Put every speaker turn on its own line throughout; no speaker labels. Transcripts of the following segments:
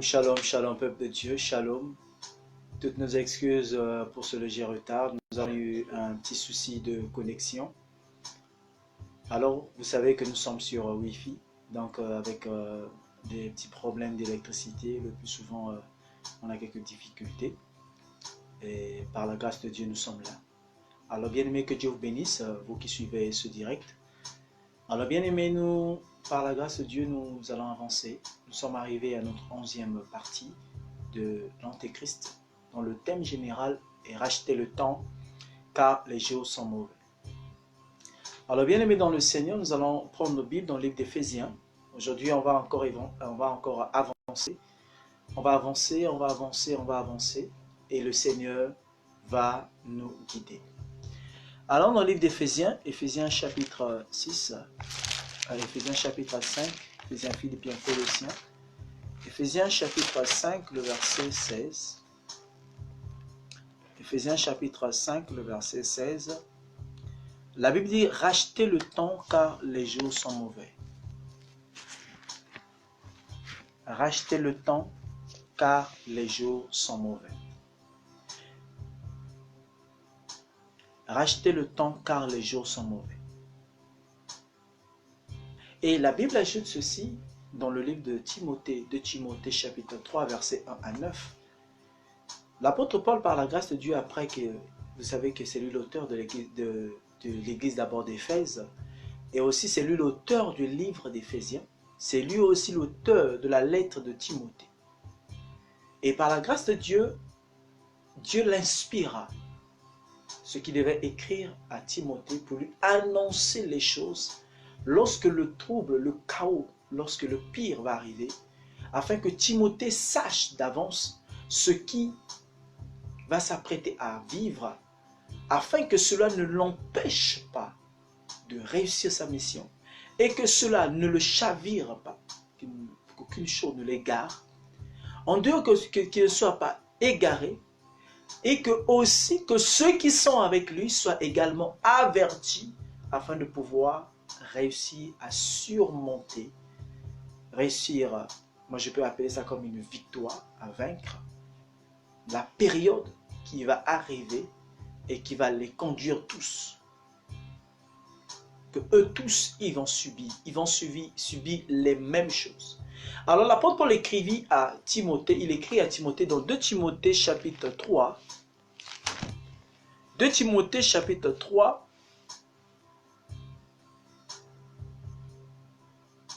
Shalom, shalom, peuple de Dieu, shalom. Toutes nos excuses pour ce léger retard. Nous avons eu un petit souci de connexion. Alors, vous savez que nous sommes sur Wi-Fi, donc avec des petits problèmes d'électricité. Le plus souvent, on a quelques difficultés. Et par la grâce de Dieu, nous sommes là. Alors, bien aimé, que Dieu vous bénisse, vous qui suivez ce direct. Alors, bien aimé, nous, par la grâce de Dieu, nous allons avancer. Nous sommes arrivés à notre 11e partie de l'Antéchrist, dont le thème général est racheter le temps, car les jours sont mauvais. Alors, bien aimé dans le Seigneur, nous allons prendre nos Bibles dans le livre d'Éphésiens. Aujourd'hui, on va encore avancer. On va avancer, et le Seigneur va nous guider. Alors, dans le livre d'Éphésiens, Éphésiens chapitre 6, Éphésiens chapitre 5, Éphésiens, Philippiens, Colossiens, Éphésiens chapitre 5, le verset 16. Éphésiens chapitre 5, le verset 16. La Bible dit « Rachetez le temps car les jours sont mauvais ». Rachetez le temps car les jours sont mauvais. Rachetez le temps car les jours sont mauvais. Et la Bible ajoute ceci dans le livre de Timothée chapitre 3, versets 1 à 9. L'apôtre Paul, par la grâce de Dieu, après que, vous savez que c'est lui l'auteur de l'église d'abord d'Éphèse, et aussi c'est lui l'auteur du livre d'Éphésiens, c'est lui aussi l'auteur de la lettre de Timothée. Et par la grâce de Dieu, Dieu l'inspira, ce qu'il devait écrire à Timothée pour lui annoncer les choses lorsque le trouble, le chaos, lorsque le pire va arriver, afin que Timothée sache d'avance ce qui va s'apprêter à vivre, afin que cela ne l'empêche pas de réussir sa mission et que cela ne le chavire pas, qu'aucune chose ne l'égare, en dehors qu'il ne soit pas égaré, et que aussi que ceux qui sont avec lui soient également avertis afin de pouvoir réussir à surmonter, moi je peux appeler ça comme une victoire, à vaincre la période qui va arriver et qui va les conduire tous. Que eux tous, ils vont subir les mêmes choses. Alors l'apôtre Paul écrivit à Timothée, il écrit à Timothée dans 2 Timothée chapitre 3. 2 Timothée chapitre 3,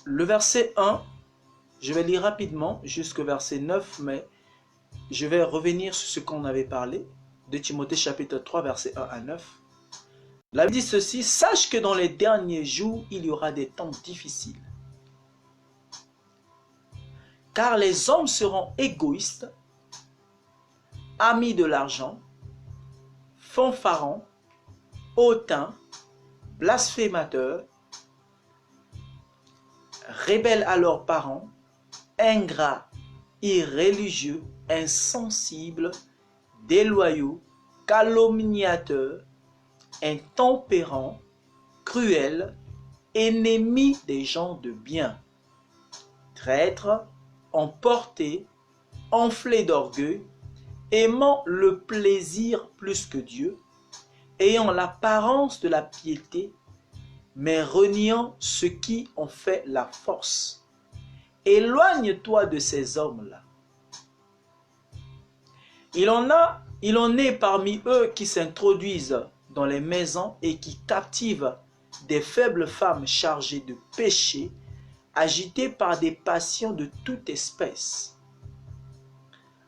le verset 1, je vais lire rapidement jusqu'au verset 9, mais je vais revenir sur ce qu'on avait parlé. 2 Timothée chapitre 3, verset 1 à 9. La Bible dit ceci: sache que dans les derniers jours, il y aura des temps difficiles. Car les hommes seront égoïstes, amis de l'argent, fanfarons, hautains, blasphémateurs, rebelles à leurs parents, ingrats, irréligieux, insensibles, déloyaux, calomniateurs, intempérants, cruels, ennemis des gens de bien, traîtres, emportés, enflés d'orgueil, aimant le plaisir plus que Dieu, ayant l'apparence de la piété, mais reniant ceux qui ont fait la force. Éloigne-toi de ces hommes-là. Il en est parmi eux qui s'introduisent dans les maisons et qui captivent des faibles femmes chargées de péché, agitées par des passions de toute espèce,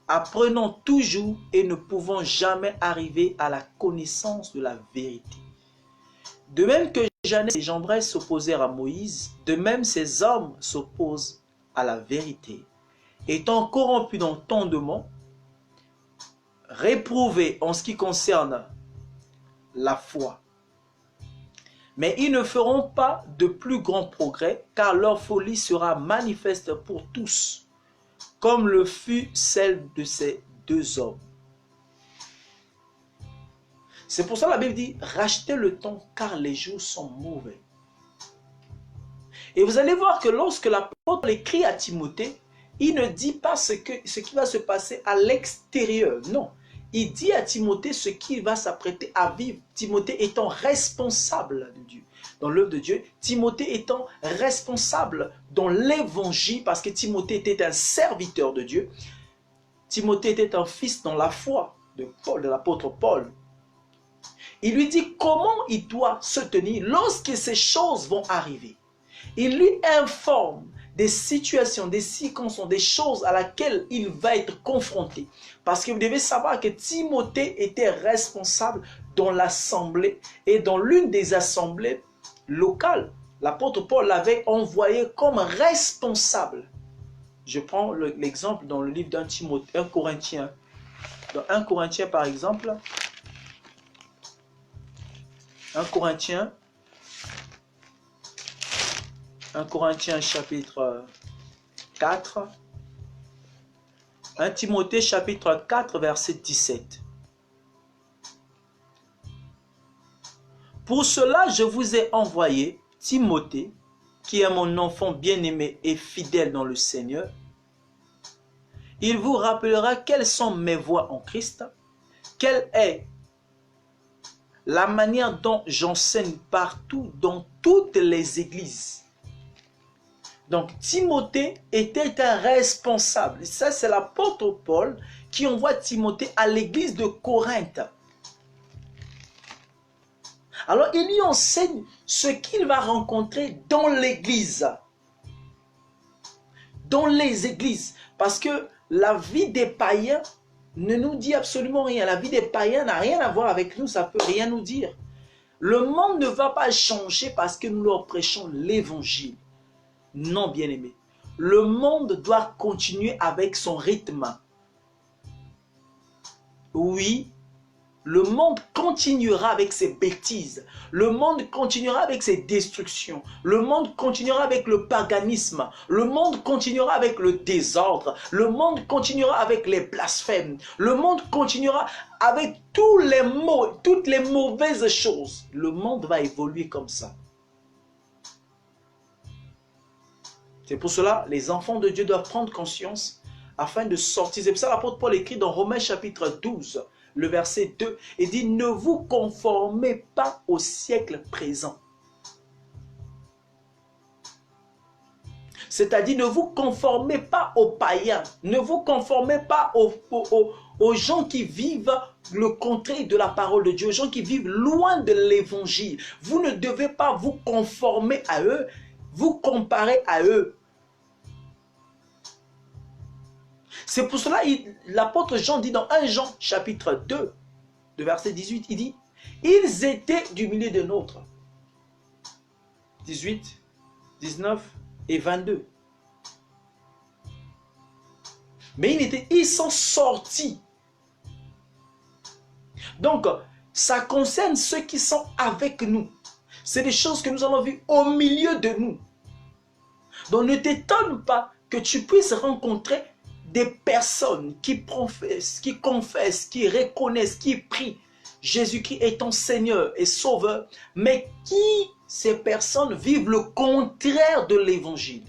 apprenant toujours et ne pouvant jamais arriver à la connaissance de la vérité. De même que Jannes et Jambres s'opposèrent à Moïse, de même ces hommes s'opposent à la vérité, étant corrompus d'entendement, réprouvés en ce qui concerne la foi. Mais ils ne feront pas de plus grands progrès, car leur folie sera manifeste pour tous, comme le fut celle de ces deux hommes. C'est pour ça que la Bible dit, rachetez le temps, car les jours sont mauvais. Et vous allez voir que lorsque l'apôtre écrit à Timothée, il ne dit pas ce qui va se passer à l'extérieur. Non. Il dit à Timothée ce qu'il va s'apprêter à vivre. Timothée étant responsable de Dieu, dans l'œuvre de Dieu. Timothée étant responsable dans l'évangile, parce que Timothée était un serviteur de Dieu. Timothée était un fils dans la foi de Paul, de l'apôtre Paul. Il lui dit comment il doit se tenir lorsque ces choses vont arriver. Il lui informe des situations, des circonstances, des choses à laquelle il va être confronté. Parce que vous devez savoir que Timothée était responsable dans l'assemblée et dans l'une des assemblées locales. L'apôtre Paul l'avait envoyé comme responsable. Je prends l'exemple dans le livre d'un Corinthien. Dans 1 Corinthiens par exemple, 1 Corinthiens chapitre 4, 1 Timothée chapitre 4 verset 17. Pour cela, je vous ai envoyé Timothée, qui est mon enfant bien-aimé et fidèle dans le Seigneur. Il vous rappellera quelles sont mes voies en Christ, quelle est la manière dont j'enseigne partout dans toutes les églises. Donc Timothée était un responsable. Ça, c'est l'apôtre Paul qui envoie Timothée à l'église de Corinthe. Alors il lui enseigne ce qu'il va rencontrer dans l'église. Dans les églises. Parce que la vie des païens ne nous dit absolument rien. La vie des païens n'a rien à voir avec nous, ça ne peut rien nous dire. Le monde ne va pas changer parce que nous leur prêchons l'évangile. Non, bien-aimé. Le monde doit continuer avec son rythme. Oui, le monde continuera avec ses bêtises. Le monde continuera avec ses destructions. Le monde continuera avec le paganisme. Le monde continuera avec le désordre. Le monde continuera avec les blasphèmes. Le monde continuera avec tous les maux, toutes les mauvaises choses. Le monde va évoluer comme ça. C'est pour cela les enfants de Dieu doivent prendre conscience afin de sortir. C'est pour ça l'apôtre Paul écrit dans Romains chapitre 12, le verset 2, il dit « Ne vous conformez pas au siècle présent ». C'est-à-dire ne vous conformez pas aux païens, ne vous conformez pas aux gens qui vivent le contraire de la parole de Dieu, aux gens qui vivent loin de l'évangile. Vous ne devez pas vous conformer à eux, vous comparer à eux. C'est pour cela l'apôtre Jean dit dans 1 Jean chapitre 2, de verset 18, il dit « Ils étaient du milieu de nôtres. » 18, 19 et 22. Mais ils sont sortis. Donc, ça concerne ceux qui sont avec nous. C'est des choses que nous avons vues au milieu de nous. Donc, ne t'étonne pas que tu puisses rencontrer des personnes qui professent, qui confessent, qui reconnaissent, qui prient Jésus-Christ étant Seigneur et Sauveur, mais qui, ces personnes, vivent le contraire de l'évangile.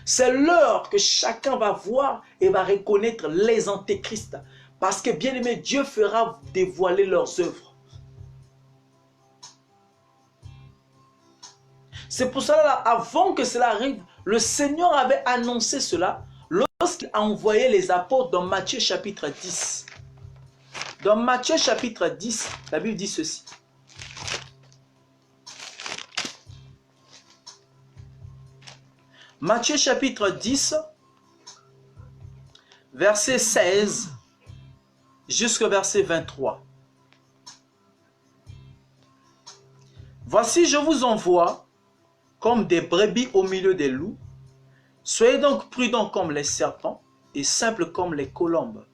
C'est l'heure que chacun va voir et va reconnaître les antéchrists. Parce que, bien aimé, Dieu fera dévoiler leurs œuvres. C'est pour cela, avant que cela arrive, le Seigneur avait annoncé cela lorsqu'il a envoyé les apôtres dans Matthieu chapitre 10. Dans Matthieu chapitre 10, la Bible dit ceci. Matthieu chapitre 10, verset 16 jusqu'au verset 23. Voici, je vous envoie comme des brebis au milieu des loups. Soyez donc prudents comme les serpents et simples comme les colombes.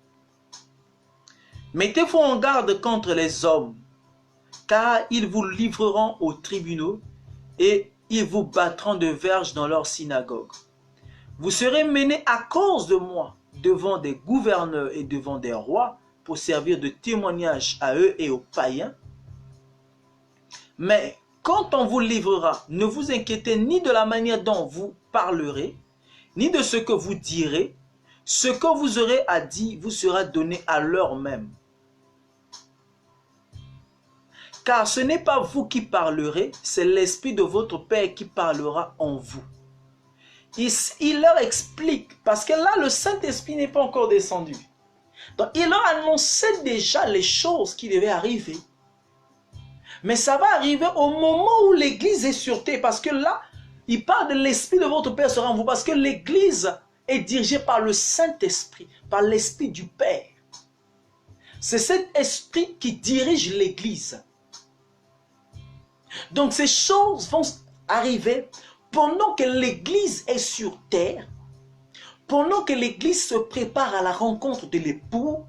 Mettez-vous en garde contre les hommes, car ils vous livreront aux tribunaux et ils vous battront de verges dans leurs synagogues. Vous serez menés à cause de moi devant des gouverneurs et devant des rois pour servir de témoignage à eux et aux païens. Mais quand on vous livrera, ne vous inquiétez ni de la manière dont vous parlerez, ni de ce que vous direz. Ce que vous aurez à dire vous sera donné à l'heure même. Car ce n'est pas vous qui parlerez, c'est l'Esprit de votre Père qui parlera en vous. Il leur explique, parce que là, le Saint-Esprit n'est pas encore descendu. Donc, il leur annonçait déjà les choses qui devaient arriver. Mais ça va arriver au moment où l'Église est sur terre, parce que là, il parle de l'Esprit de votre Père sera en vous, parce que l'Église est dirigée par le Saint-Esprit, par l'Esprit du Père. C'est cet esprit qui dirige l'Église. Donc ces choses vont arriver pendant que l'Église est sur terre, pendant que l'Église se prépare à la rencontre de l'époux,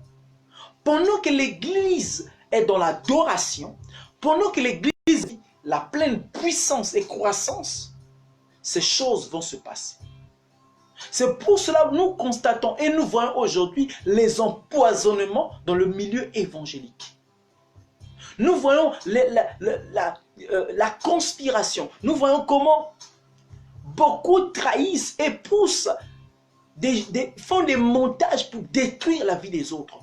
pendant que l'Église est dans l'adoration, pendant que l'Église vit la pleine puissance et croissance, ces choses vont se passer. C'est pour cela que nous constatons et nous voyons aujourd'hui les empoisonnements dans le milieu évangélique. Nous voyons la conspiration. Nous voyons comment beaucoup trahissent et poussent, font des montages pour détruire la vie des autres.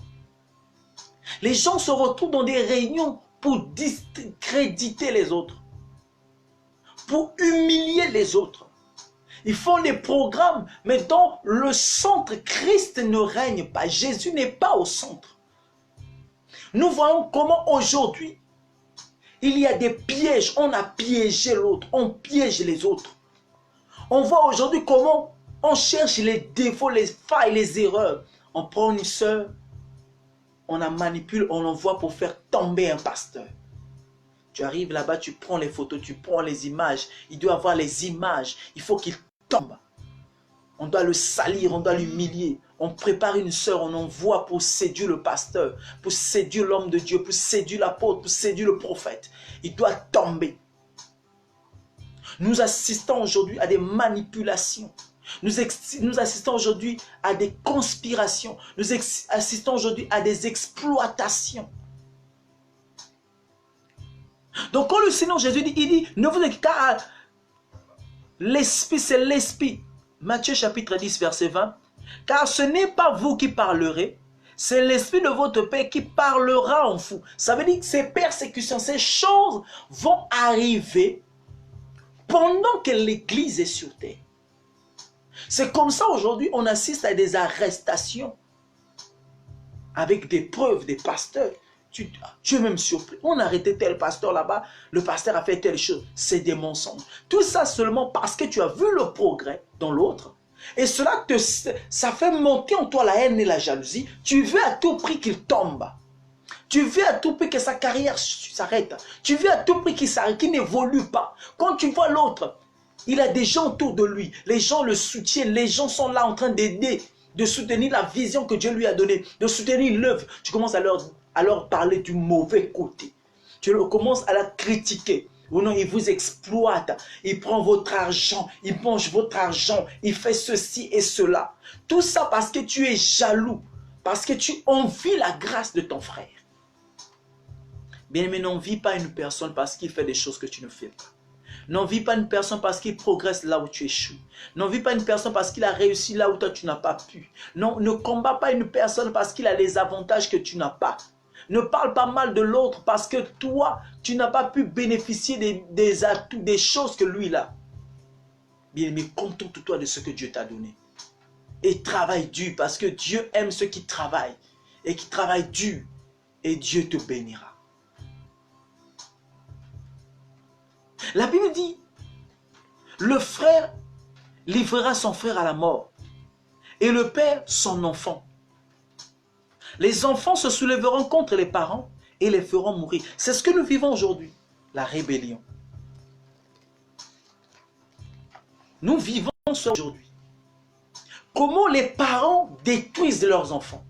Les gens se retrouvent dans des réunions pour discréditer les autres, pour humilier les autres. Ils font des programmes, mais dans le centre, Christ ne règne pas. Jésus n'est pas au centre. Nous voyons comment aujourd'hui, il y a des pièges. On a piégé l'autre, on piège les autres. On voit aujourd'hui comment on cherche les défauts, les failles, les erreurs. On prend une sœur, on la manipule, on l'envoie pour faire tomber un pasteur. Tu arrives là-bas, tu prends les photos, tu prends les images. Il doit avoir les images. Il faut qu'il tombe. On doit le salir, on doit l'humilier. On prépare une sœur, on envoie pour séduire le pasteur, pour séduire l'homme de Dieu, pour séduire l'apôtre, pour séduire le prophète. Il doit tomber. Nous assistons aujourd'hui à des manipulations. Nous assistons aujourd'hui à des conspirations. Nous assistons aujourd'hui à des exploitations. Donc quand le Seigneur Jésus dit, il dit, ne vous inquiétez pas, l'Esprit c'est l'Esprit. Matthieu chapitre 10 verset 20. Car ce n'est pas vous qui parlerez, c'est l'Esprit de votre Père qui parlera en vous. Ça veut dire que ces persécutions, ces choses vont arriver pendant que l'Église est sur terre. C'est comme ça aujourd'hui, on assiste à des arrestations avec des preuves des pasteurs. Tu es même surpris. On a arrêté tel pasteur là-bas, le pasteur a fait telle chose. C'est des mensonges. Tout ça seulement parce que tu as vu le progrès dans l'autre. Et cela ça fait monter en toi la haine et la jalousie. Tu veux à tout prix qu'il tombe. Tu veux à tout prix que sa carrière s'arrête. Tu veux à tout prix qu'il n'évolue pas. Quand tu vois l'autre, il a des gens autour de lui. Les gens le soutiennent. Les gens sont là en train d'aider, de soutenir la vision que Dieu lui a donnée, de soutenir l'œuvre. Tu commences à leur parler du mauvais côté. Tu commences à la critiquer. Ou non, il vous exploite. Il prend votre argent. Il mange votre argent. Il fait ceci et cela. Tout ça parce que tu es jaloux. Parce que tu envies la grâce de ton frère. Bien aimé, n'envie pas une personne parce qu'il fait des choses que tu ne fais pas. N'envie pas une personne parce qu'il progresse là où tu échoues. N'envie pas une personne parce qu'il a réussi là où toi tu n'as pas pu. Non, ne combats pas une personne parce qu'il a des avantages que tu n'as pas. Ne parle pas mal de l'autre parce que toi, tu n'as pas pu bénéficier des atouts, des choses que lui a. Bien aimé, contente-toi de ce que Dieu t'a donné. Et travaille dur parce que Dieu aime ceux qui travaillent. Et qui travaillent dur. Et Dieu te bénira. La Bible dit, le frère livrera son frère à la mort. Et le père son enfant. Les enfants se soulèveront contre les parents et les feront mourir. C'est ce que nous vivons aujourd'hui, la rébellion. Nous vivons ça aujourd'hui. Comment les parents détruisent leurs enfants.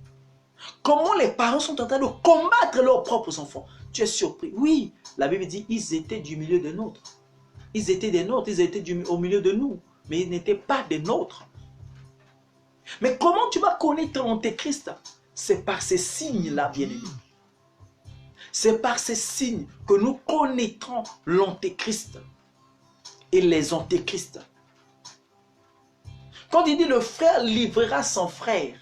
Comment les parents sont en train de combattre leurs propres enfants. Tu es surpris. Oui, la Bible dit, ils étaient du milieu des nôtres. Ils étaient des nôtres, ils étaient au milieu de nous. Mais ils n'étaient pas des nôtres. Mais comment tu vas connaître l'antéchrist? C'est par ces signes-là, bien-aimés. C'est par ces signes que nous connaîtrons l'antéchrist et les antéchrists. Quand il dit le frère livrera son frère.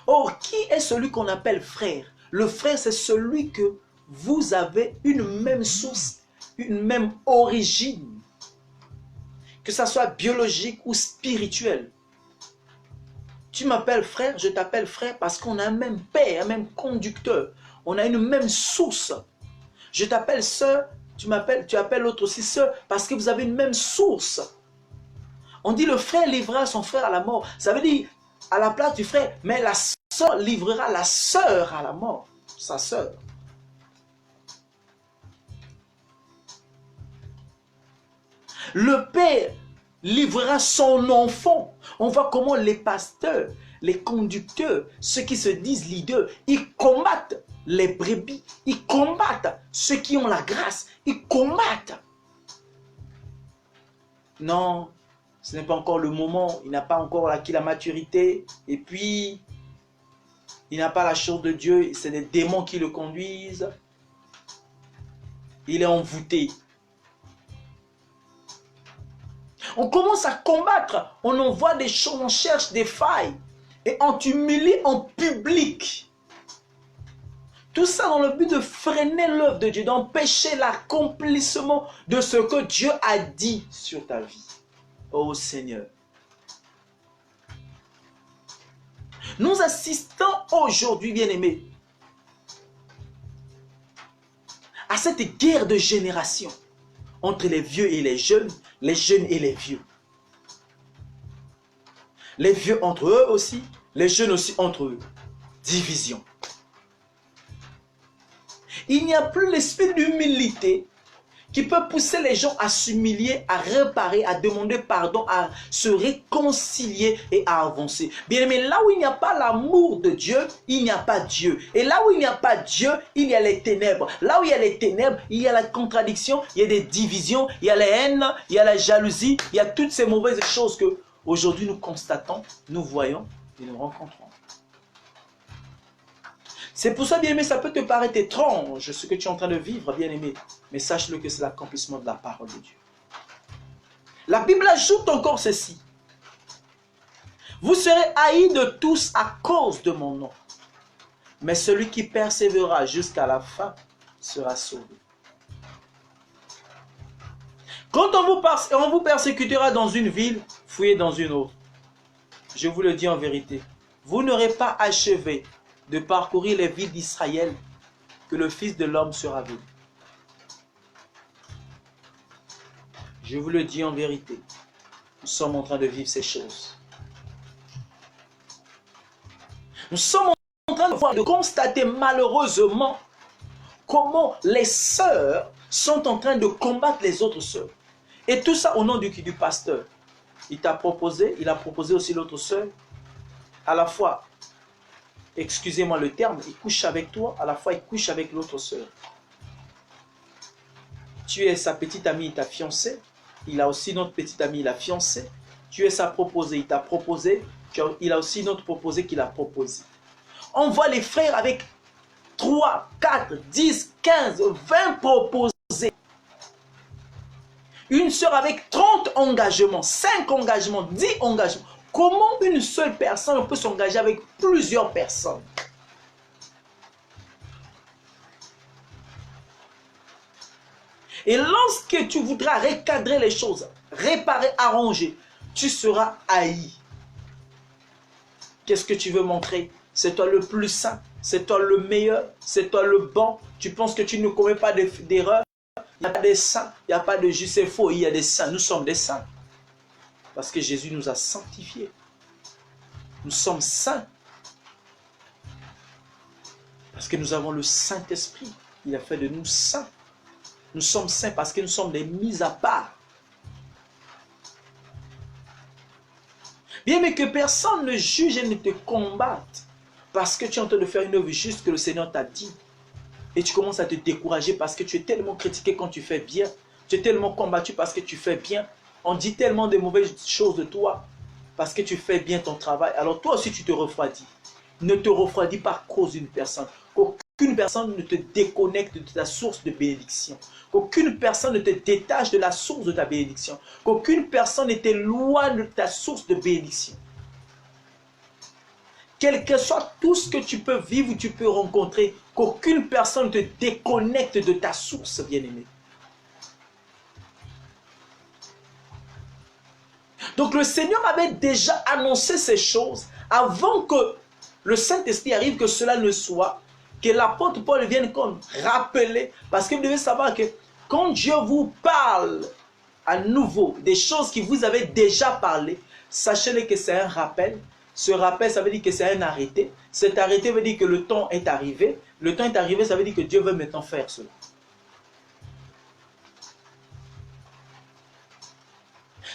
Or, qui est celui qu'on appelle frère? Le frère, c'est celui que vous avez une même source, une même origine. Que ça soit biologique ou spirituel. Tu m'appelles frère, je t'appelle frère parce qu'on a un même père, un même conducteur. On a une même source. Je t'appelle sœur, tu appelles l'autre aussi sœur parce que vous avez une même source. On dit le frère livrera son frère à la mort. Ça veut dire à la place du frère, mais la sœur livrera la sœur à la mort. Sa sœur. Le père livrera son enfant. On voit comment les pasteurs, les conducteurs, ceux qui se disent leaders, ils combattent les brebis, ils combattent ceux qui ont la grâce, ils combattent. Non, ce n'est pas encore le moment, il n'a pas encore acquis la maturité, et puis il n'a pas la chose de Dieu, c'est des démons qui le conduisent. Il est envoûté. On commence à combattre, on envoie des choses, on cherche des failles, et on t'humilie en public. Tout ça dans le but de freiner l'œuvre de Dieu, d'empêcher l'accomplissement de ce que Dieu a dit sur ta vie. Oh Seigneur. Nous assistons aujourd'hui, bien-aimés, à cette guerre de génération entre les vieux et les jeunes et les vieux. Les vieux entre eux aussi, les jeunes aussi entre eux. Division. Il n'y a plus l'esprit d'humilité qui peut pousser les gens à s'humilier, à réparer, à demander pardon, à se réconcilier et à avancer. Bien aimé, là où il n'y a pas l'amour de Dieu, il n'y a pas Dieu. Et là où il n'y a pas Dieu, il y a les ténèbres. Là où il y a les ténèbres, il y a la contradiction, il y a des divisions, il y a les haines, il y a la jalousie, il y a toutes ces mauvaises choses que aujourd'hui nous constatons, nous voyons et nous rencontrons. C'est pour ça, bien-aimé, ça peut te paraître étrange ce que tu es en train de vivre, bien-aimé. Mais sache-le que c'est l'accomplissement de la parole de Dieu. La Bible ajoute encore ceci. Vous serez haïs de tous à cause de mon nom. Mais celui qui persévérera jusqu'à la fin sera sauvé. Quand on vous persécutera dans une ville, fuyez dans une autre. Je vous le dis en vérité. Vous n'aurez pas achevé de parcourir les villes d'Israël que le Fils de l'homme sera venu. Je vous le dis en vérité, nous sommes en train de vivre ces choses. Nous sommes en train de constater malheureusement comment les sœurs sont en train de combattre les autres sœurs. Et tout ça au nom du pasteur. Il a proposé aussi l'autre sœur, à la fois, excusez-moi le terme, il couche avec toi, à la fois il couche avec l'autre sœur. Tu es sa petite amie, ta fiancée. Il a aussi notre petite amie, il a fiancé. Tu es sa proposée, il t'a proposé. Il a aussi notre proposé qu'il a proposé. On voit les frères avec 3, 4, 10, 15, 20 proposés. Une sœur avec 30 engagements, 5 engagements, 10 engagements. Comment une seule personne peut s'engager avec plusieurs personnes? Et lorsque tu voudras recadrer les choses, réparer, arranger, tu seras haï. Qu'est-ce que tu veux montrer? C'est toi le plus saint, c'est toi le meilleur, c'est toi le bon. Tu penses que tu ne commets pas d'erreur? Il n'y a pas de saints, il n'y a pas de juste, c'est faux, il y a des saints. Nous sommes des saints. Parce que Jésus nous a sanctifiés. Nous sommes saints. Parce que nous avons le Saint-Esprit. Il a fait de nous saints. Nous sommes saints parce que nous sommes des mis à part. Bien, mais que personne ne juge et ne te combatte parce que tu es en train de faire une œuvre juste que le Seigneur t'a dit. Et tu commences à te décourager parce que tu es tellement critiqué quand tu fais bien. Tu es tellement combattu parce que tu fais bien. On dit tellement de mauvaises choses de toi parce que tu fais bien ton travail. Alors toi aussi tu te refroidis. Ne te refroidis pas à cause d'une personne. qu'aucune personne ne te déconnecte de ta source de bénédiction. Qu'aucune personne ne te détache de la source de ta bénédiction. Qu'aucune personne ne t'éloigne de ta source de bénédiction. Quel que soit tout ce que tu peux vivre ou tu peux rencontrer, qu'aucune personne ne te déconnecte de ta source, bien-aimé. Donc le Seigneur avait déjà annoncé ces choses avant que le Saint-Esprit arrive, que cela ne soit, que l'apôtre Paul vienne comme rappeler, parce que vous devez savoir que quand Dieu vous parle à nouveau des choses qui vous avez déjà parlé, sachez-le que c'est un rappel. Ce rappel, ça veut dire que c'est un arrêté. Cet arrêté veut dire que le temps est arrivé. Le temps est arrivé, ça veut dire que Dieu veut maintenant faire cela.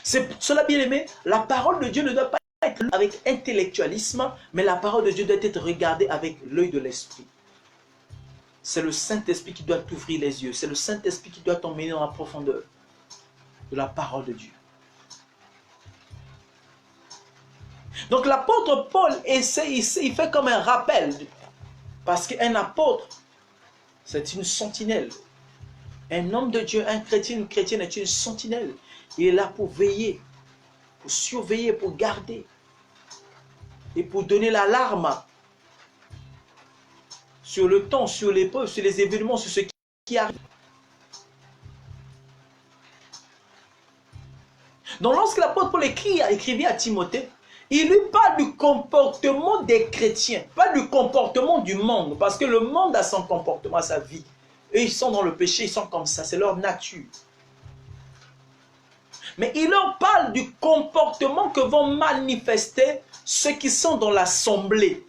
C'est pour cela, bien aimé, la parole de Dieu ne doit pas être avec intellectualisme, mais la parole de Dieu doit être regardée avec l'œil de l'esprit. C'est le Saint-Esprit qui doit t'ouvrir les yeux. C'est le Saint-Esprit qui doit t'emmener dans la profondeur de la parole de Dieu. Donc l'apôtre Paul il fait comme un rappel. Parce qu'un apôtre, c'est une sentinelle. Un homme de Dieu, un chrétien, une chrétienne est une sentinelle. Il est là pour veiller, pour surveiller, pour garder. Et pour donner l'alarme sur le temps, sur l'épreuve, sur les événements, sur ce qui arrive. Donc lorsque l'apôtre Paul écrivait à Timothée, il lui parle du comportement des chrétiens, pas du comportement du monde, parce que le monde a son comportement, sa vie. Eux, ils sont dans le péché, ils sont comme ça, c'est leur nature. Mais il leur parle du comportement que vont manifester ceux qui sont dans l'assemblée.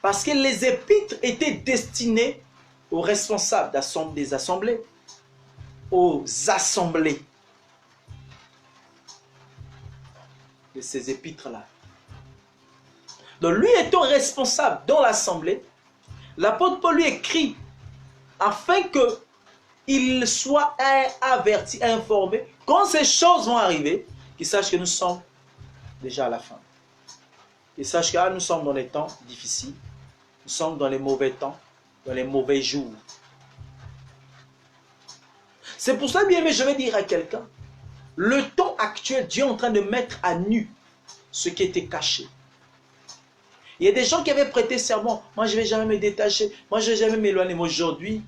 Parce que les épîtres étaient destinés aux responsables des assemblées, aux assemblées de ces épîtres-là. Donc lui étant responsable dans l'assemblée, l'apôtre Paul lui écrit afin qu'il soit averti, informé, quand ces choses vont arriver, qu'il sache que nous sommes déjà à la fin. Qu'il sache que nous sommes dans les temps difficiles, nous sommes dans les mauvais temps, dans les mauvais jours. C'est pour ça, bien aimé, je vais dire à quelqu'un, le temps actuel, Dieu est en train de mettre à nu ce qui était caché. Il y a des gens qui avaient prêté serment, moi je ne vais jamais me détacher, moi je ne vais jamais m'éloigner. Mais aujourd'hui,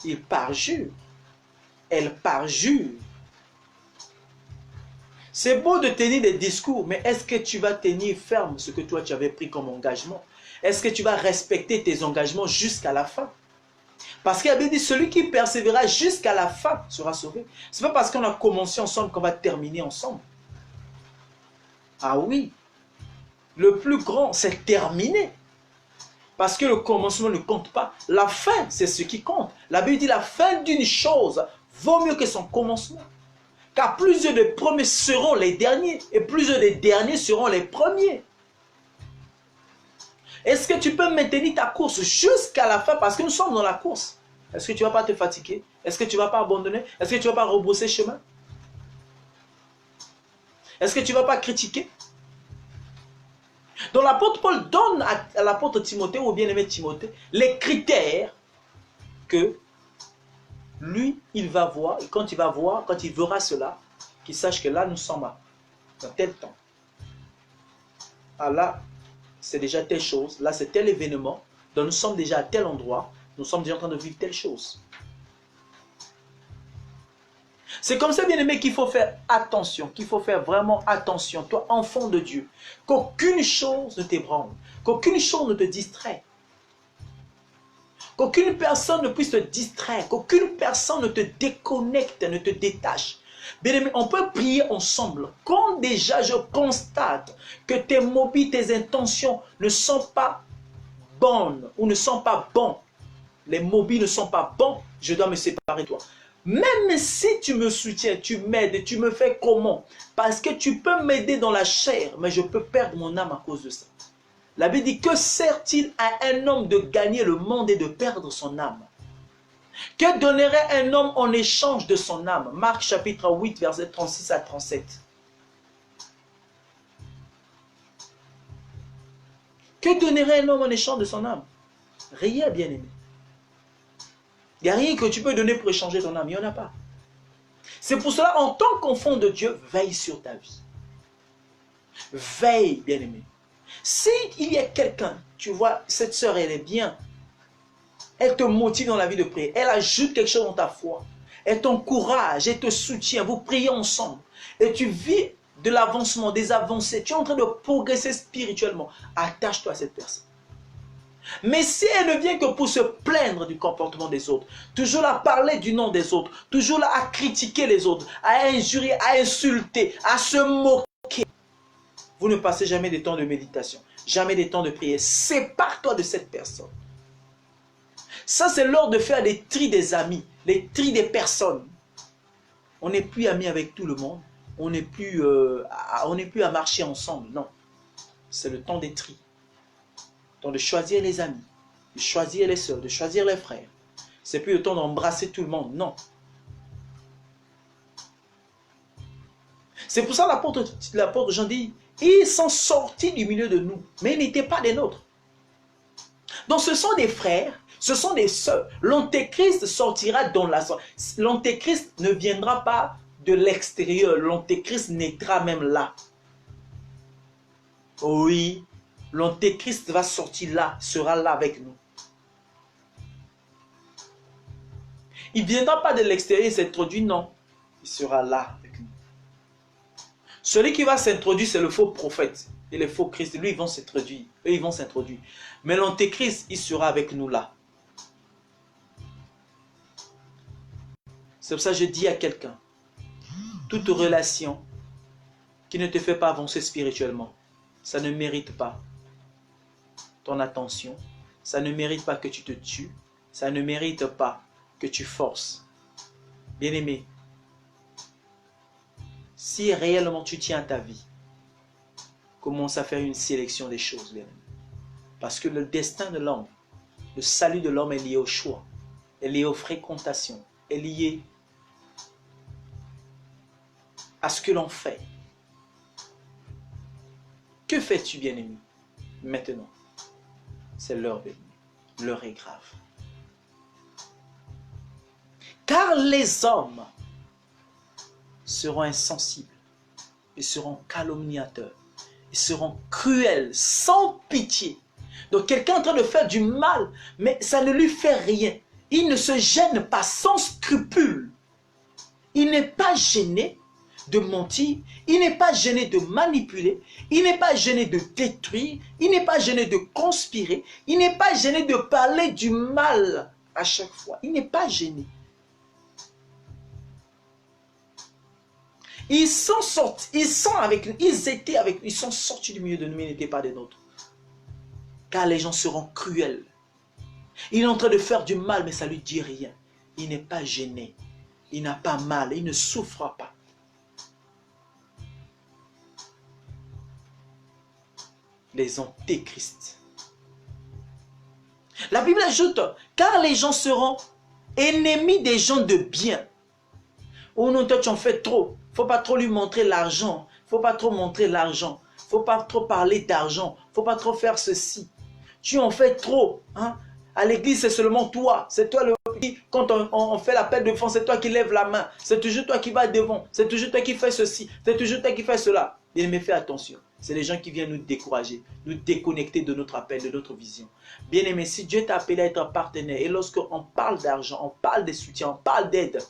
il parjure, elle parjure. C'est beau de tenir des discours, mais est-ce que tu vas tenir ferme ce que toi tu avais pris comme engagement? Est-ce que tu vas respecter tes engagements jusqu'à la fin? Parce qu'il a bien dit, celui qui persévérera jusqu'à la fin sera sauvé. Ce n'est pas parce qu'on a commencé ensemble qu'on va terminer ensemble. Ah oui, le plus grand, c'est terminer. Parce que le commencement ne compte pas. La fin, c'est ce qui compte. La Bible dit, la fin d'une chose vaut mieux que son commencement. Car plusieurs des premiers seront les derniers, et plusieurs des derniers seront les premiers. Est-ce que tu peux maintenir ta course jusqu'à la fin? Parce que nous sommes dans la course. Est-ce que tu ne vas pas te fatiguer? Est-ce que tu ne vas pas abandonner? Est-ce que tu ne vas pas rebrousser chemin? Est-ce que tu ne vas pas critiquer? Donc l'apôtre Paul donne à l'apôtre Timothée, ou bien-aimé Timothée, les critères que lui, il va voir. Et quand il va voir, quand il verra cela, qu'il sache que là, nous sommes dans tel temps. Ah là, c'est déjà telle chose. Là, c'est tel événement. Donc nous sommes déjà à tel endroit. Nous sommes déjà en train de vivre telle chose. C'est comme ça, bien-aimé, qu'il faut faire attention, qu'il faut faire vraiment attention, toi, enfant de Dieu, qu'aucune chose ne t'ébranle, qu'aucune chose ne te distrait, qu'aucune personne ne puisse te distraire, qu'aucune personne ne te déconnecte, ne te détache. Bien-aimé, on peut prier ensemble. Quand déjà je constate que tes mobiles, tes intentions ne sont pas bonnes ou ne sont pas bons, les mobiles ne sont pas bons, je dois me séparer de toi. Même si tu me soutiens, tu m'aides, tu me fais comment? Parce que tu peux m'aider dans la chair, mais je peux perdre mon âme à cause de ça. La Bible dit, que sert-il à un homme de gagner le monde et de perdre son âme? Que donnerait un homme en échange de son âme? Marc chapitre 8, versets 36 à 37. Que donnerait un homme en échange de son âme? Rien, bien-aimé. Il n'y a rien que tu peux donner pour échanger ton âme. Il n'y en a pas. C'est pour cela, en tant qu'enfant de Dieu, veille sur ta vie. Veille, bien-aimé. S'il y a quelqu'un, tu vois, cette sœur, elle est bien. Elle te motive dans la vie de prière. Elle ajoute quelque chose dans ta foi. Elle t'encourage, elle te soutient. Vous priez ensemble. Et tu vis de l'avancement, des avancées. Tu es en train de progresser spirituellement. Attache-toi à cette personne. Mais si elle ne vient que pour se plaindre du comportement des autres, toujours à parler du nom des autres, toujours là à critiquer les autres, à injurier, à insulter, à se moquer, vous ne passez jamais des temps de méditation, jamais des temps de prière. Sépare-toi de cette personne. Ça, c'est l'heure de faire les tris des amis, les tris des personnes. On n'est plus amis avec tout le monde, on n'est plus à marcher ensemble, non. C'est le temps des tris. Donc de choisir les amis, de choisir les soeurs, de choisir les frères. C'est plus le temps d'embrasser tout le monde, non. C'est pour ça l'apôtre Jean dit, ils sont sortis du milieu de nous, mais ils n'étaient pas des nôtres. Donc ce sont des frères, ce sont des sœurs. L'antéchrist sortira dans la soie. L'antéchrist ne viendra pas de l'extérieur, l'antéchrist naîtra même là. Oui. L'antéchrist va sortir là, sera là avec nous. Il ne viendra pas de l'extérieur et s'introduire, non. Il sera là avec nous. Celui qui va s'introduire, c'est le faux prophète et les faux Christ. Lui, ils vont s'introduire. Eux, ils vont s'introduire. Mais l'antéchrist, il sera avec nous là. C'est pour ça que je dis à quelqu'un, toute relation qui ne te fait pas avancer spirituellement, ça ne mérite pas ton attention, ça ne mérite pas que tu te tues, ça ne mérite pas que tu forces. Bien-aimé, si réellement tu tiens à ta vie, commence à faire une sélection des choses, bien-aimé. Parce que le destin de l'homme, le salut de l'homme est lié au choix, est lié aux fréquentations, est lié à ce que l'on fait. Que fais-tu, bien-aimé, maintenant? C'est l'heure, bien-aimé. L'heure est grave. Car les hommes seront insensibles, ils seront calomniateurs, ils seront cruels, sans pitié. Donc quelqu'un est en train de faire du mal, mais ça ne lui fait rien. Il ne se gêne pas, sans scrupule. Il n'est pas gêné de mentir, il n'est pas gêné de manipuler, il n'est pas gêné de détruire, il n'est pas gêné de conspirer, il n'est pas gêné de parler du mal à chaque fois. Il n'est pas gêné. Ils sont sortis, ils sont avec nous, ils étaient avec nous, ils sont sortis du milieu de nous, mais ils n'étaient pas des nôtres. Car les gens seront cruels. Il est en train de faire du mal, mais ça ne lui dit rien. Il n'est pas gêné, il n'a pas mal, il ne souffre pas. Les antéchrists. La Bible ajoute, car les gens seront ennemis des gens de bien. Oh non, toi tu en fais trop. Faut pas trop lui montrer l'argent. Faut pas trop montrer l'argent. Faut pas trop parler d'argent. Faut pas trop faire ceci. Tu en fais trop. Hein? À l'église, c'est seulement toi. C'est toi le quand on fait l'appel de fond, c'est toi qui lève la main. C'est toujours toi qui vas devant. C'est toujours toi qui fais ceci. C'est toujours toi qui fais cela. Bien-aimé, fais attention. C'est les gens qui viennent nous décourager, nous déconnecter de notre appel, de notre vision. Bien-aimé, si Dieu t'a appelé à être un partenaire, et lorsqu'on parle d'argent, on parle de soutien, on parle d'aide,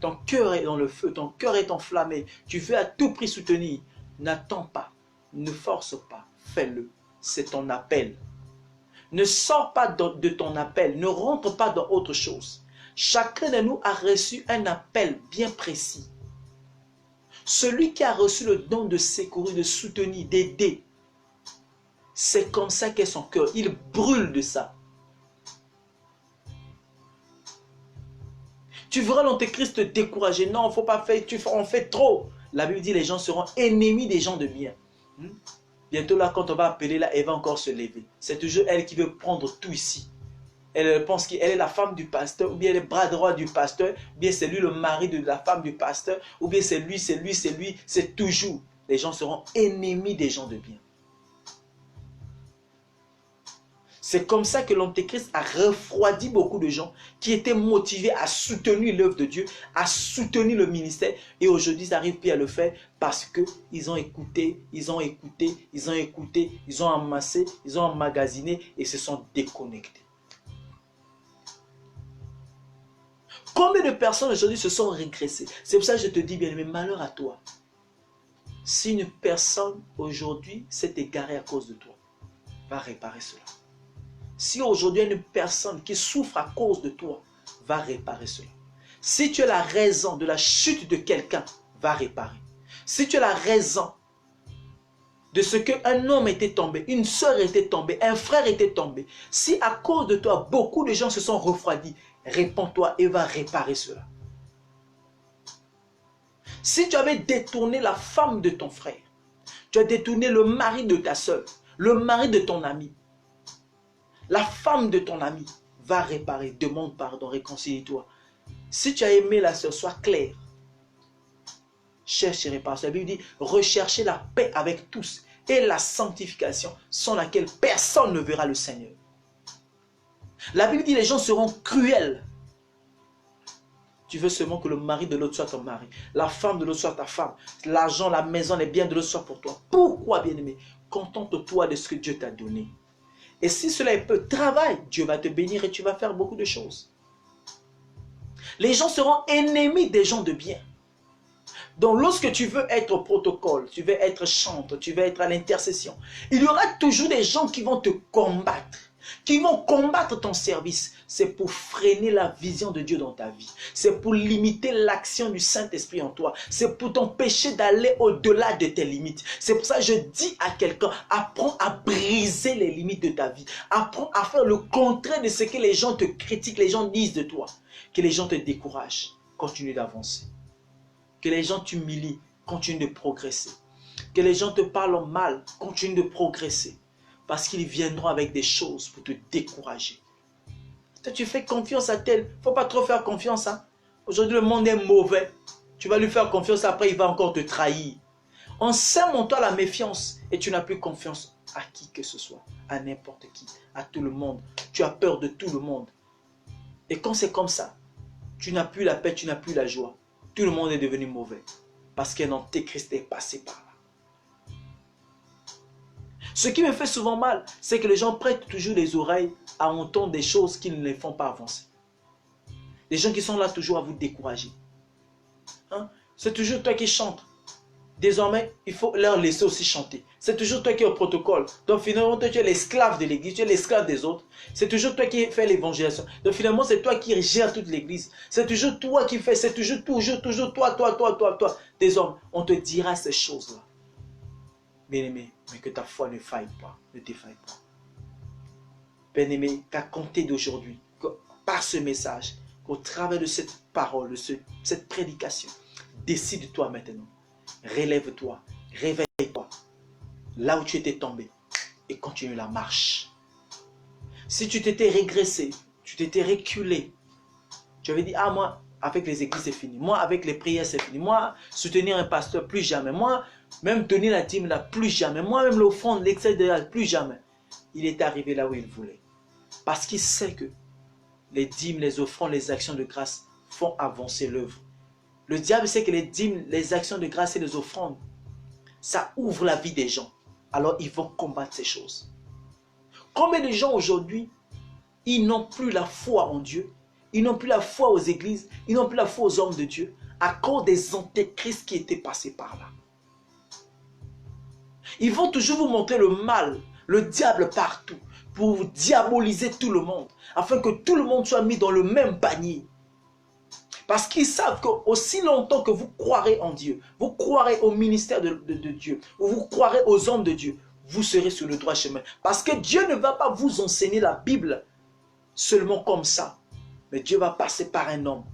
ton cœur est dans le feu, ton cœur est enflammé, tu veux à tout prix soutenir, n'attends pas, ne force pas, fais-le, c'est ton appel. Ne sors pas de ton appel, ne rentre pas dans autre chose. Chacun de nous a reçu un appel bien précis. Celui qui a reçu le don de secourir, de soutenir, d'aider, c'est comme ça qu'est son cœur. Il brûle de ça. Tu verras l'antéchrist te décourager. Non, il ne faut pas faire, on fait trop. La Bible dit les gens seront ennemis des gens de bien. Bientôt là, quand on va appeler là, elle va encore se lever. C'est toujours elle qui veut prendre tout ici. Elle pense qu'elle est la femme du pasteur, ou bien elle est le bras droit du pasteur, ou bien c'est lui le mari de la femme du pasteur, ou bien c'est lui, c'est toujours. Les gens seront ennemis des gens de bien. C'est comme ça que l'Antéchrist a refroidi beaucoup de gens qui étaient motivés à soutenir l'œuvre de Dieu, à soutenir le ministère. Et aujourd'hui, ils n'arrivent plus à le faire parce qu'ils ont écouté, ils ont écouté, ils ont écouté, ils ont amassé, ils ont emmagasiné et se sont déconnectés. Combien de personnes aujourd'hui se sont régressées? C'est pour ça que je te dis, bien aimé, malheur à toi. Si une personne aujourd'hui s'est égarée à cause de toi, va réparer cela. Si aujourd'hui il y a une personne qui souffre à cause de toi, va réparer cela. Si tu as la raison de la chute de quelqu'un, va réparer. Si tu as la raison de ce qu'un homme était tombé, une soeur était tombée, un frère était tombé, si à cause de toi, beaucoup de gens se sont refroidis, réponds-toi et va réparer cela. Si tu avais détourné la femme de ton frère, tu as détourné le mari de ta soeur, le mari de ton ami, la femme de ton ami, va réparer, demande pardon, réconcilie-toi. Si tu as aimé la soeur, sois clair. Cherche et répare. La Bible dit, recherchez la paix avec tous et la sanctification sans laquelle personne ne verra le Seigneur. La Bible dit, les gens seront cruels. Tu veux seulement que le mari de l'autre soit ton mari, la femme de l'autre soit ta femme, l'argent, la maison, les biens de l'autre soient pour toi. Pourquoi, bien-aimé? Contente-toi de ce que Dieu t'a donné. Et si cela est peu, travaille. Dieu va te bénir et tu vas faire beaucoup de choses. Les gens seront ennemis des gens de bien. Donc lorsque tu veux être au protocole, tu veux être chante, tu veux être à l'intercession, il y aura toujours des gens qui vont te combattre, qui vont combattre ton service. C'est pour freiner la vision de Dieu dans ta vie. C'est pour limiter l'action du Saint-Esprit en toi. C'est pour t'empêcher d'aller au-delà de tes limites. C'est pour ça que je dis à quelqu'un, apprends à briser les limites de ta vie. Apprends à faire le contraire de ce que les gens te critiquent, les gens disent de toi. Que les gens te découragent. Continue d'avancer. Que les gens t'humilient. Continue de progresser. Que les gens te parlent mal. Continue de progresser. Parce qu'ils viendront avec des choses pour te décourager. Toi, tu fais confiance à tel. Il ne faut pas trop faire confiance. Hein? Aujourd'hui, le monde est mauvais. Tu vas lui faire confiance, après il va encore te trahir. On sème en toi la méfiance et tu n'as plus confiance à qui que ce soit. À n'importe qui. À tout le monde. Tu as peur de tout le monde. Et quand c'est comme ça, tu n'as plus la paix, tu n'as plus la joie. Tout le monde est devenu mauvais. Parce qu'un antéchrist est passé par là. Ce qui me fait souvent mal, c'est que les gens prêtent toujours les oreilles à entendre des choses qui ne les font pas avancer. Des gens qui sont là toujours à vous décourager. Hein? C'est toujours toi qui chantes. Désormais, il faut leur laisser aussi chanter. C'est toujours toi qui es au protocole. Donc finalement, toi, tu es l'esclave de l'église, tu es l'esclave des autres. C'est toujours toi qui fais l'évangélisation. Donc finalement, c'est toi qui gères toute l'église. C'est toujours toi qui fais, c'est toujours toi. Désormais, on te dira ces choses-là. Bien-aimé, mais que ta foi ne faille pas, ne défaille pas. Bien-aimé, qu'à compter d'aujourd'hui, par ce message, qu'au travers de cette parole, de cette prédication, décide-toi maintenant. Relève-toi, réveille-toi, là où tu étais tombé, et continue la marche. Si tu t'étais régressé, tu t'étais reculé, tu avais dit, ah moi, avec les églises c'est fini, moi avec les prières c'est fini, moi soutenir un pasteur plus jamais, moi même donner la dîme là plus jamais, moi même l'offrande, l'excès de là plus jamais. Il est arrivé là où il voulait. Parce qu'il sait que les dîmes, les offrandes, les actions de grâce font avancer l'œuvre. Le diable sait que les dîmes, les actions de grâce et les offrandes, ça ouvre la vie des gens. Alors ils vont combattre ces choses. Combien de gens aujourd'hui, ils n'ont plus la foi en Dieu, ils n'ont plus la foi aux églises, ils n'ont plus la foi aux hommes de Dieu, à cause des antéchrists qui étaient passés par là. Ils vont toujours vous montrer le mal, le diable partout, pour diaboliser tout le monde, afin que tout le monde soit mis dans le même panier. Parce qu'ils savent qu'aussi longtemps que vous croirez en Dieu, vous croirez au ministère de Dieu, ou vous croirez aux hommes de Dieu, vous serez sur le droit chemin. Parce que Dieu ne va pas vous enseigner la Bible seulement comme ça. Mais Dieu va passer par un homme.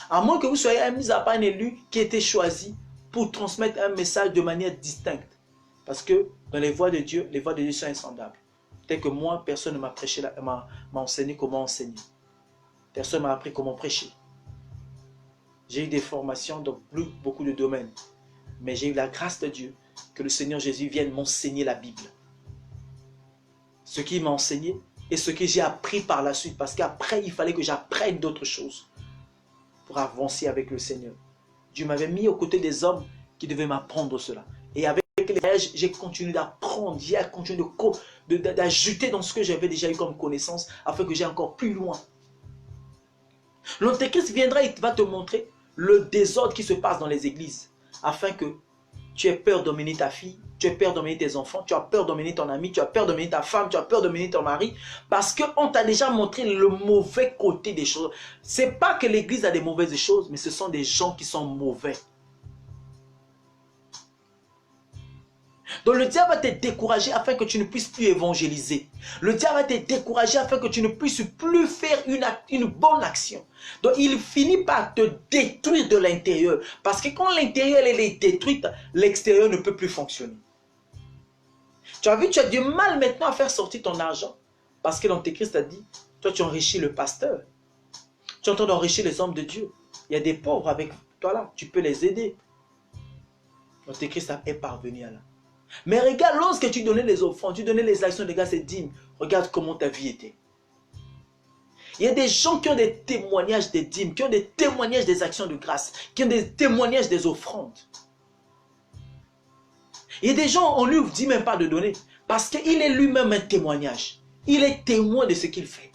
À moins que vous soyez mis à part un élu qui a été choisi pour transmettre un message de manière distincte. Parce que dans les voies de Dieu sont insondables. Peut-être que moi, personne ne m'a enseigné comment enseigner. Personne ne m'a appris comment prêcher. J'ai eu des formations dans beaucoup de domaines. Mais j'ai eu la grâce de Dieu que le Seigneur Jésus vienne m'enseigner la Bible. ce qu'il m'a enseigné et ce que j'ai appris par la suite. Parce qu'après, il fallait que j'apprenne d'autres choses pour avancer avec le Seigneur. Dieu m'avait mis aux côtés des hommes qui devaient m'apprendre cela. Et avec les voyages, j'ai continué d'apprendre, j'ai continué d'ajouter dans ce que j'avais déjà eu comme connaissance afin que j'aille encore plus loin. L'Antéchrist viendra et va te montrer le désordre qui se passe dans les églises afin que tu aies peur d'emmener ta fille, tu aies peur d'emmener tes enfants, tu as peur d'emmener ton ami, tu as peur d'emmener ta femme, tu as peur d'emmener ton mari parce qu'on t'a déjà montré le mauvais côté des choses. Ce n'est pas que l'église a des mauvaises choses, mais ce sont des gens qui sont mauvais. Donc le diable va te décourager afin que tu ne puisses plus évangéliser. Le diable va te décourager afin que tu ne puisses plus faire une bonne action. Donc il finit par te détruire de l'intérieur. Parce que quand l'intérieur est détruite, l'extérieur ne peut plus fonctionner. Tu as vu, tu as du mal maintenant à faire sortir ton argent. Parce que l'Antéchrist a dit, toi tu enrichis le pasteur. Tu es en train d'enrichir les hommes de Dieu. Il y a des pauvres avec toi là, tu peux les aider. L'Antéchrist est parvenu à là. Mais regarde, lorsque tu donnais les offrandes, tu donnais les actions de grâce et dîmes, regarde comment ta vie était. Il y a des gens qui ont des témoignages des dîmes, qui ont des témoignages des actions de grâce, qui ont des témoignages des offrandes. Il y a des gens, on ne lui dit même pas de donner, parce qu'il est lui-même un témoignage. Il est témoin de ce qu'il fait.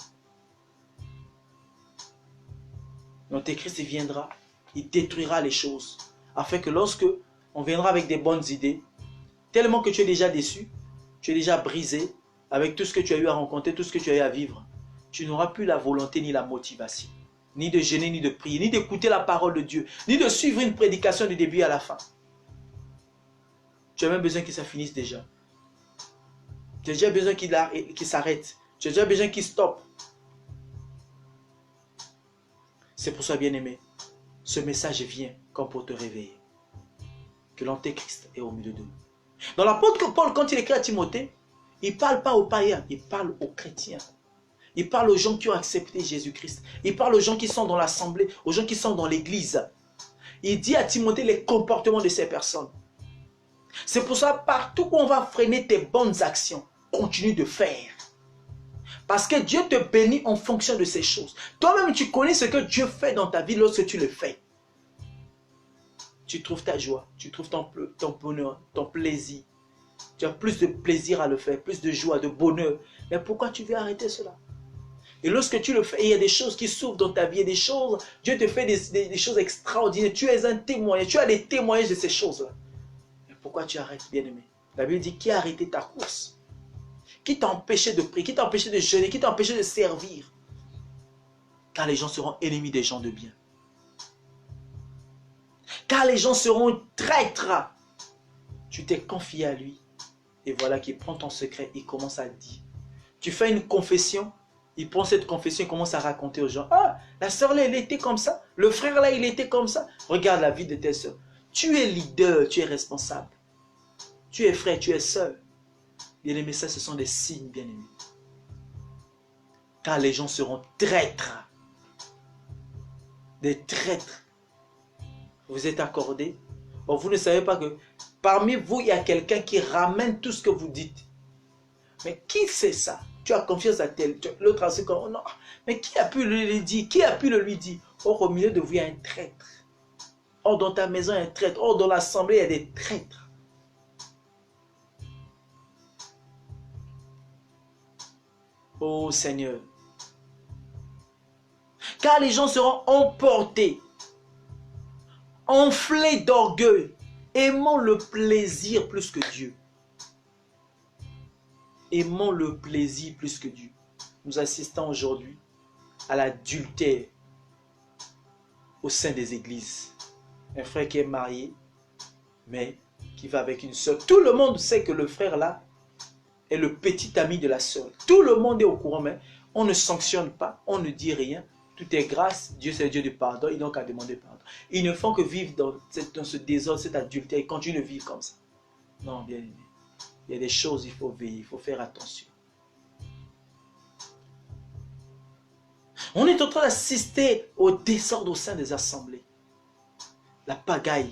L'Antéchrist viendra, il détruira les choses, afin que lorsque on viendra avec des bonnes idées, tellement que tu es déjà déçu, tu es déjà brisé avec tout ce que tu as eu à rencontrer, tout ce que tu as eu à vivre. Tu n'auras plus la volonté ni la motivation, ni de jeûner, ni de prier, ni d'écouter la parole de Dieu, ni de suivre une prédication du début à la fin. Tu as même besoin que ça finisse déjà. Tu as déjà besoin qu'il s'arrête. Tu as déjà besoin qu'il stoppe. C'est pour ça, bien-aimé, ce message vient comme pour te réveiller. Que l'Antéchrist est au milieu de nous. Dans l'apôtre Paul, quand il écrit à Timothée, il ne parle pas aux païens, il parle aux chrétiens. Il parle aux gens qui ont accepté Jésus-Christ. Il parle aux gens qui sont dans l'assemblée, aux gens qui sont dans l'église. Il dit à Timothée les comportements de ces personnes. C'est pour ça, partout où on va freiner tes bonnes actions, continue de faire. Parce que Dieu te bénit en fonction de ces choses. Toi-même, tu connais ce que Dieu fait dans ta vie lorsque tu le fais. Tu trouves ta joie, tu trouves ton bonheur, ton plaisir. Tu as plus de plaisir à le faire, plus de joie, de bonheur. Mais pourquoi tu veux arrêter cela? Et lorsque tu le fais, il y a des choses qui s'ouvrent dans ta vie, il y a des choses, Dieu te fait des choses extraordinaires. Tu es un témoin, tu as des témoignages de ces choses-là. Mais pourquoi tu arrêtes, bien-aimé? La Bible dit, qui a arrêté ta course? Qui t'a empêché de prier? Qui t'a empêché de jeûner? Qui t'a empêché de servir? Car les gens seront ennemis des gens de bien. Car les gens seront traîtres. Tu t'es confié à lui. Et voilà qu'il prend ton secret, il commence à dire. Tu fais une confession, il prend cette confession et commence à raconter aux gens. Ah, la sœur là, elle était comme ça. Le frère là, il était comme ça. Regarde la vie de tes sœurs. Tu es leader, tu es responsable. Tu es frère, tu es sœur. Bien-aimés, ça, ce sont des signes, bien-aimés. Car les gens seront traîtres. Des traîtres. Vous êtes accordés. Bon, vous ne savez pas que parmi vous, il y a quelqu'un qui ramène tout ce que vous dites. Mais qui c'est ça? Tu as confiance à tel. L'autre a dit, oh non, mais qui a pu le dire? Qui a pu le lui dire? Or, au milieu de vous, il y a un traître. Or, dans ta maison, il y a un traître. Or, dans l'assemblée, il y a des traîtres. Oh Seigneur. Car les gens seront emportés, enflés d'orgueil, aimant le plaisir plus que Dieu. Aimons le plaisir plus que Dieu. Nous assistons aujourd'hui à l'adultère au sein des églises. Un frère qui est marié, mais qui va avec une soeur. Tout le monde sait que le frère là est le petit ami de la soeur. Tout le monde est au courant, mais on ne sanctionne pas, on ne dit rien. Tout est grâce, Dieu c'est Dieu du pardon, ils n'ont qu'à demander pardon. Ils ne font que vivre dans ce désordre, cet adultère, ils continuent de vivre comme ça. Non, bien aimé. Il y a des choses, il faut veiller, il faut faire attention. On est en train d'assister au désordre au sein des assemblées. La pagaille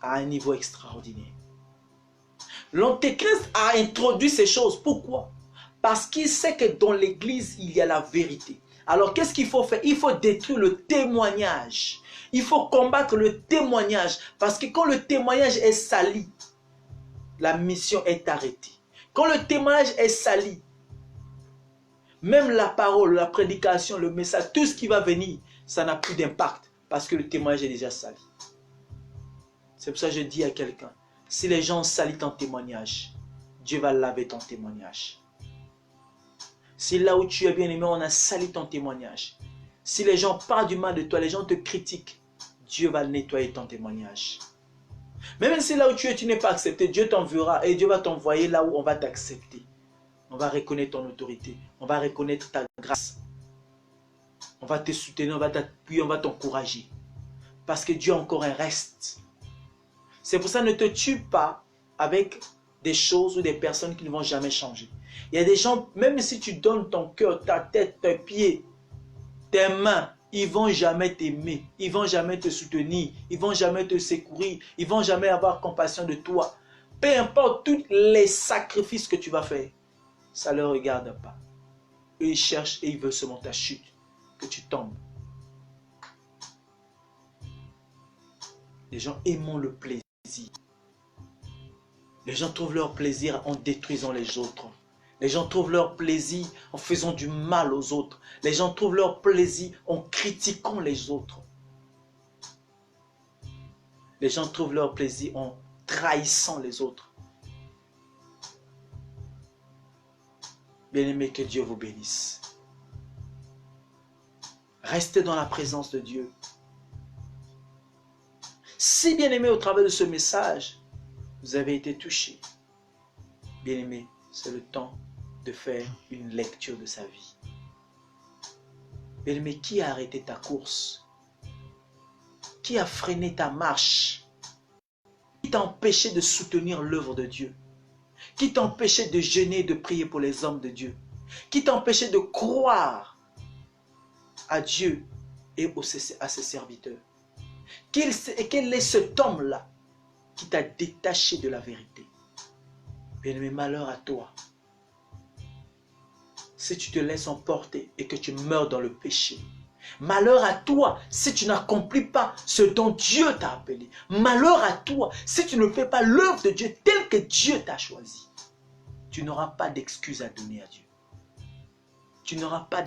à un niveau extraordinaire. L'Antéchrist a introduit ces choses. Pourquoi? Parce qu'il sait que dans l'église, il y a la vérité. Alors, qu'est-ce qu'il faut faire? Il faut détruire le témoignage. Il faut combattre le témoignage. Parce que quand le témoignage est sali, la mission est arrêtée. Quand le témoignage est sali, même la parole, la prédication, le message, tout ce qui va venir, ça n'a plus d'impact. Parce que le témoignage est déjà sali. C'est pour ça que je dis à quelqu'un, si les gens salissent ton témoignage, Dieu va laver ton témoignage. Si là où tu es bien aimé, on a sali ton témoignage. Si les gens parlent du mal de toi, les gens te critiquent, Dieu va nettoyer ton témoignage. Même si là où tu es, tu n'es pas accepté, Dieu t'enverra et Dieu va t'envoyer là où on va t'accepter. On va reconnaître ton autorité, on va reconnaître ta grâce. On va te soutenir, on va t'appuyer, on va t'encourager. Parce que Dieu a encore un reste. C'est pour ça, ne te tue pas avec des choses ou des personnes qui ne vont jamais changer. Il y a des gens, même si tu donnes ton cœur, ta tête, tes pieds, tes mains, ils ne vont jamais t'aimer, ils ne vont jamais te soutenir, ils ne vont jamais te secourir, ils ne vont jamais avoir compassion de toi. Peu importe tous les sacrifices que tu vas faire, ça ne leur regarde pas. Eux, ils cherchent et ils veulent seulement ta chute, que tu tombes. Les gens aiment le plaisir. Les gens trouvent leur plaisir en détruisant les autres. Les gens trouvent leur plaisir en faisant du mal aux autres. Les gens trouvent leur plaisir en critiquant les autres. Les gens trouvent leur plaisir en trahissant les autres. Bien-aimés, que Dieu vous bénisse. Restez dans la présence de Dieu. Si, bien-aimés, au travers de ce message, vous avez été touchés, bien-aimés, c'est le temps de faire une lecture de sa vie. Bien-aimé, qui a arrêté ta course? Qui a freiné ta marche? Qui t'a empêché de soutenir l'œuvre de Dieu? Qui t'a empêché de jeûner et de prier pour les hommes de Dieu? Qui t'a empêché de croire à Dieu et à ses serviteurs? Quel est cet homme-là qui t'a détaché de la vérité? Bien-aimé, malheur à toi. Si tu te laisses emporter et que tu meurs dans le péché. Malheur à toi si tu n'accomplis pas ce dont Dieu t'a appelé. Malheur à toi si tu ne fais pas l'œuvre de Dieu telle que Dieu t'a choisi. Tu n'auras pas d'excuse à donner à Dieu. Tu n'auras pas